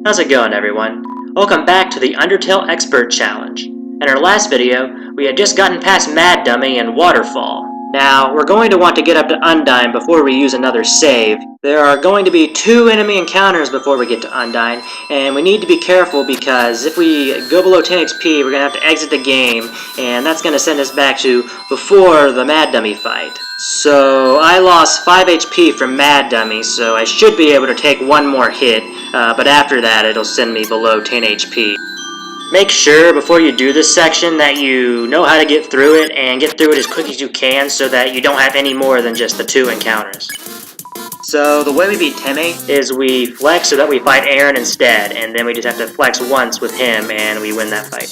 How's it going, everyone? Welcome back to the Undertale Expert Challenge. In our last video, we had just gotten past Mad Dummy and Waterfall. Now, we're going to want to get up to Undyne before we use another save. There are going to be 2 enemy encounters before we get to Undyne, and we need to be careful because if we go below 10 HP, we're going to have to exit the game, and that's going to send us back to before the Mad Dummy fight. So, I lost 5 HP from Mad Dummy, so I should be able to take one more hit, but after that it'll send me below 10 HP. Make sure before you do this section that you know how to get through it, and get through it as quick as you can so that you don't have any more than just the 2 encounters. So the way we beat Temme is we flex so that we fight Aaron instead, and then we just have to flex once with him and we win that fight.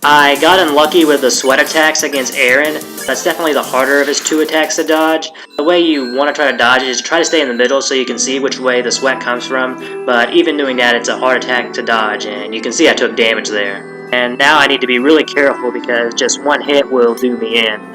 I got unlucky with the sweat attacks against Aaron. That's definitely the harder of his 2 attacks to dodge. The way you want to try to dodge it is try to stay in the middle so you can see which way the sweat comes from, but even doing that, it's a hard attack to dodge, and you can see I took damage there. And now I need to be really careful because just one hit will do me in.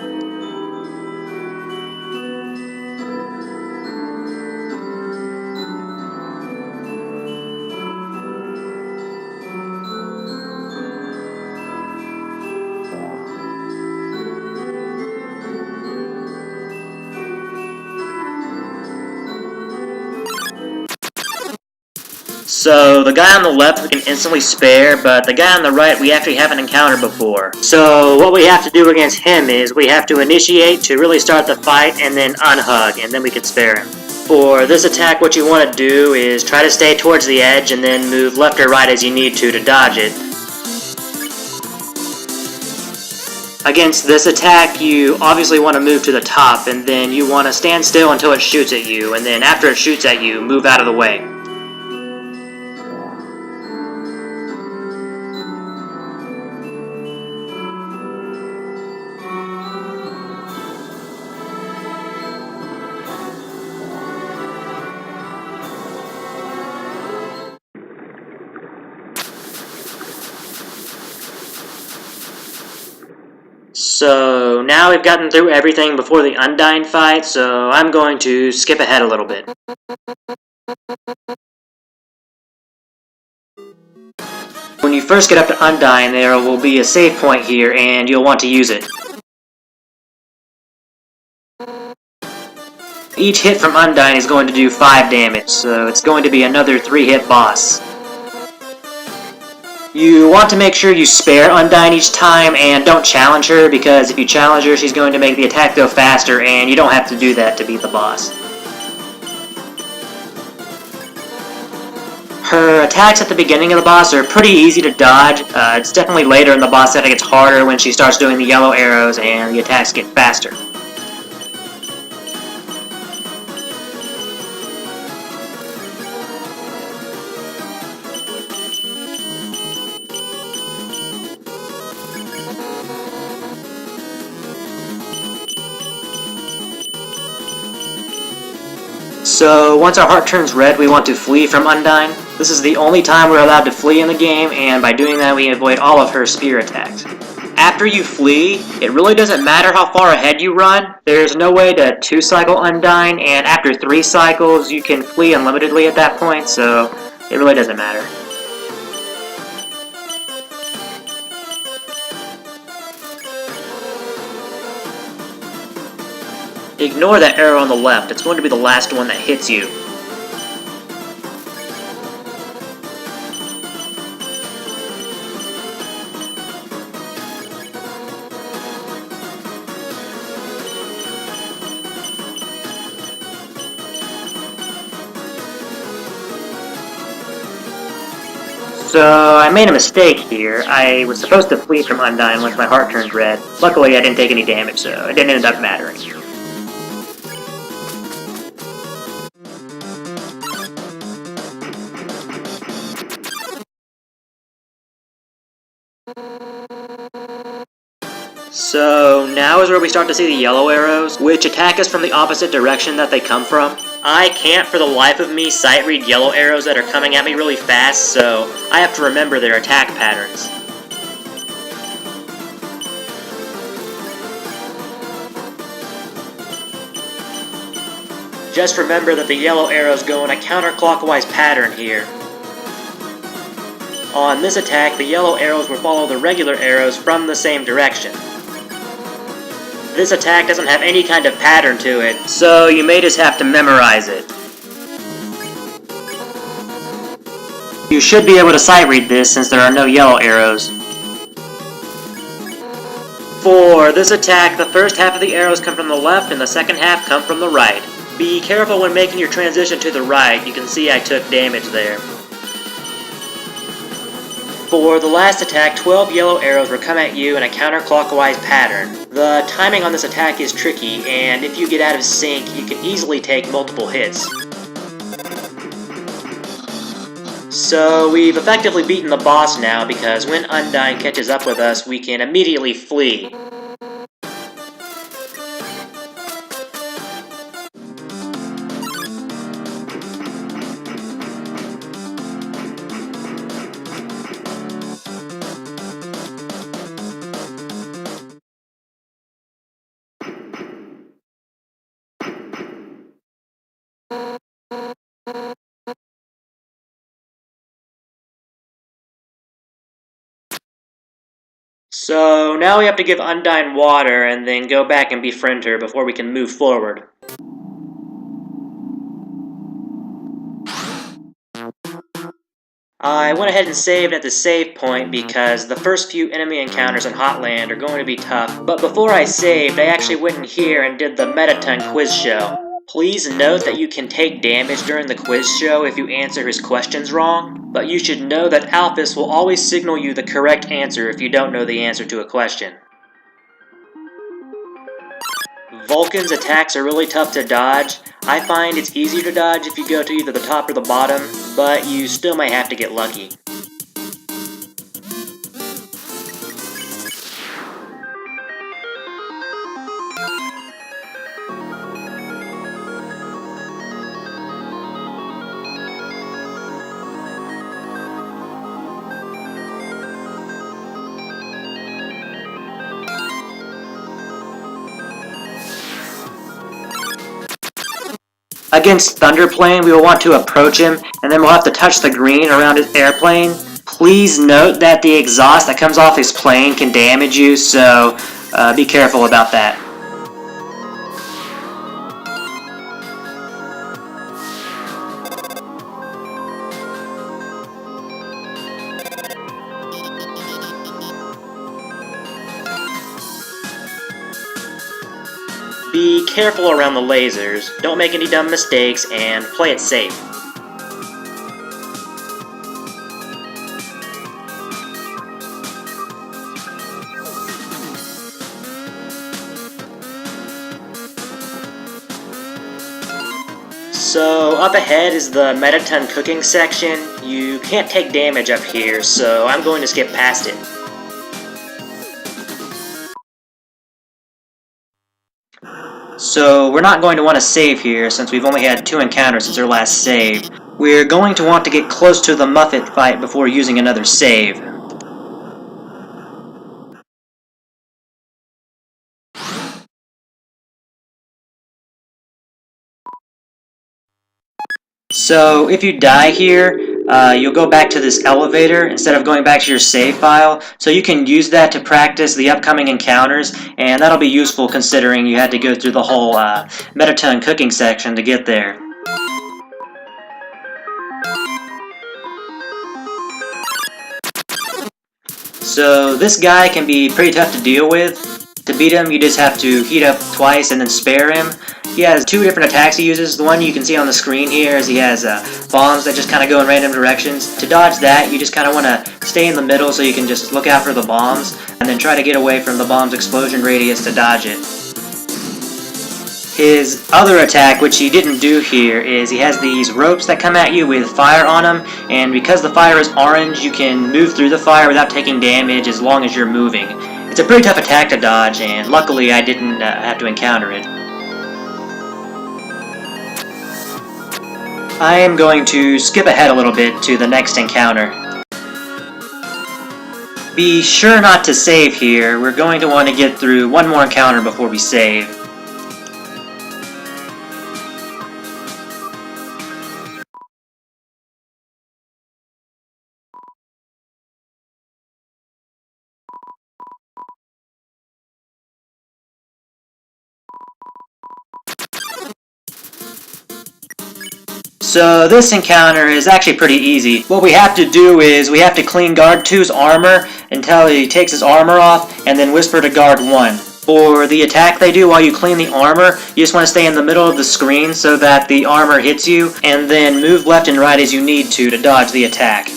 So, the guy on the left we can instantly spare, but the guy on the right we actually haven't encountered before. So, what we have to do against him is we have to initiate to really start the fight and then unhug, and then we can spare him. For this attack, what you want to do is try to stay towards the edge and then move left or right as you need to dodge it. Against this attack, you obviously want to move to the top, and then you want to stand still until it shoots at you, and then after it shoots at you, move out of the way. So now we've gotten through everything before the Undyne fight, so I'm going to skip ahead a little bit. When you first get up to Undyne, there will be a save point here, and you'll want to use it. Each hit from Undyne is going to do 5 damage, so it's going to be another 3-hit boss. You want to make sure you spare Undyne each time and don't challenge her, because if you challenge her, she's going to make the attack go faster, and you don't have to do that to beat the boss. Her attacks at the beginning of the boss are pretty easy to dodge. It's definitely later in the boss that it gets harder when she starts doing the yellow arrows and the attacks get faster. So, once our heart turns red, we want to flee from Undyne. This is the only time we're allowed to flee in the game, and by doing that we avoid all of her spear attacks. After you flee, it really doesn't matter how far ahead you run. There's no way to 2-cycle Undyne, and after 3 cycles you can flee unlimitedly at that point, so it really doesn't matter. Ignore that arrow on the left, it's going to be the last one that hits you. So, I made a mistake here. I was supposed to flee from Undyne once my heart turned red. Luckily I didn't take any damage, so it didn't end up mattering. So now is where we start to see the yellow arrows, which attack us from the opposite direction that they come from. I can't for the life of me sight read yellow arrows that are coming at me really fast, so I have to remember their attack patterns. Just remember that the yellow arrows go in a counterclockwise pattern here. On this attack, the yellow arrows will follow the regular arrows from the same direction. This attack doesn't have any kind of pattern to it, so you may just have to memorize it. You should be able to sight read this since there are no yellow arrows. For this attack, the first half of the arrows come from the left and the second half come from the right. Be careful when making your transition to the right. You can see I took damage there. For the last attack, 12 yellow arrows will come at you in a counterclockwise pattern. The timing on this attack is tricky, and if you get out of sync, you can easily take multiple hits. So we've effectively beaten the boss now, because when Undyne catches up with us, we can immediately flee. So now we have to give Undyne water and then go back and befriend her before we can move forward. I went ahead and saved at the save point because the first few enemy encounters in Hotland are going to be tough, but before I saved, I actually went in here and did the Mettaton quiz show. Please note that you can take damage during the quiz show if you answer his questions wrong, but you should know that Alphys will always signal you the correct answer if you don't know the answer to a question. Vulcan's attacks are really tough to dodge. I find it's easier to dodge if you go to either the top or the bottom, but you still might have to get lucky. Against Thunderplane, we will want to approach him, and then we'll have to touch the green around his airplane. Please note that the exhaust that comes off his plane can damage you, so be careful about that. Be careful around the lasers, don't make any dumb mistakes, and play it safe. So up ahead is the Mettaton cooking section. You can't take damage up here, so I'm going to skip past it. So we're not going to want to save here since we've only had 2 encounters since our last save. We're going to want to get close to the Muffet fight before using another save. So if you die here, you'll go back to this elevator instead of going back to your save file, so you can use that to practice the upcoming encounters, and that'll be useful considering you had to go through the whole Mettaton cooking section to get there. So this guy can be pretty tough to deal with. To beat him, you just have to heat up twice and then spare him. He has 2 different attacks he uses. The one you can see on the screen here is he has bombs that just kind of go in random directions. To dodge that, you just kind of want to stay in the middle so you can just look out for the bombs, and then try to get away from the bomb's explosion radius to dodge it. His other attack, which he didn't do here, is he has these ropes that come at you with fire on them, and because the fire is orange, you can move through the fire without taking damage as long as you're moving. It's a pretty tough attack to dodge, and luckily I didn't have to encounter it. I am going to skip ahead a little bit to the next encounter. Be sure not to save here. We're going to want to get through one more encounter before we save. So this encounter is actually pretty easy. What we have to do is we have to clean Guard 2's armor until he takes his armor off, and then whisper to Guard 1. For the attack they do while you clean the armor, you just want to stay in the middle of the screen so that the armor hits you, and then move left and right as you need to dodge the attack.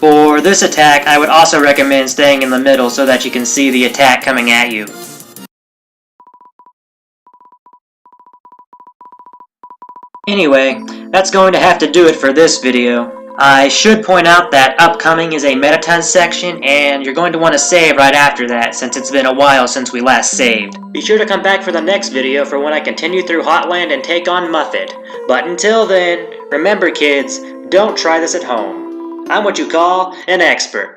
For this attack, I would also recommend staying in the middle so that you can see the attack coming at you. Anyway, that's going to have to do it for this video. I should point out that upcoming is a Mettaton section, and you're going to want to save right after that since it's been a while since we last saved. Be sure to come back for the next video for when I continue through Hotland and take on Muffet. But until then, remember kids, don't try this at home. I'm what you call an expert.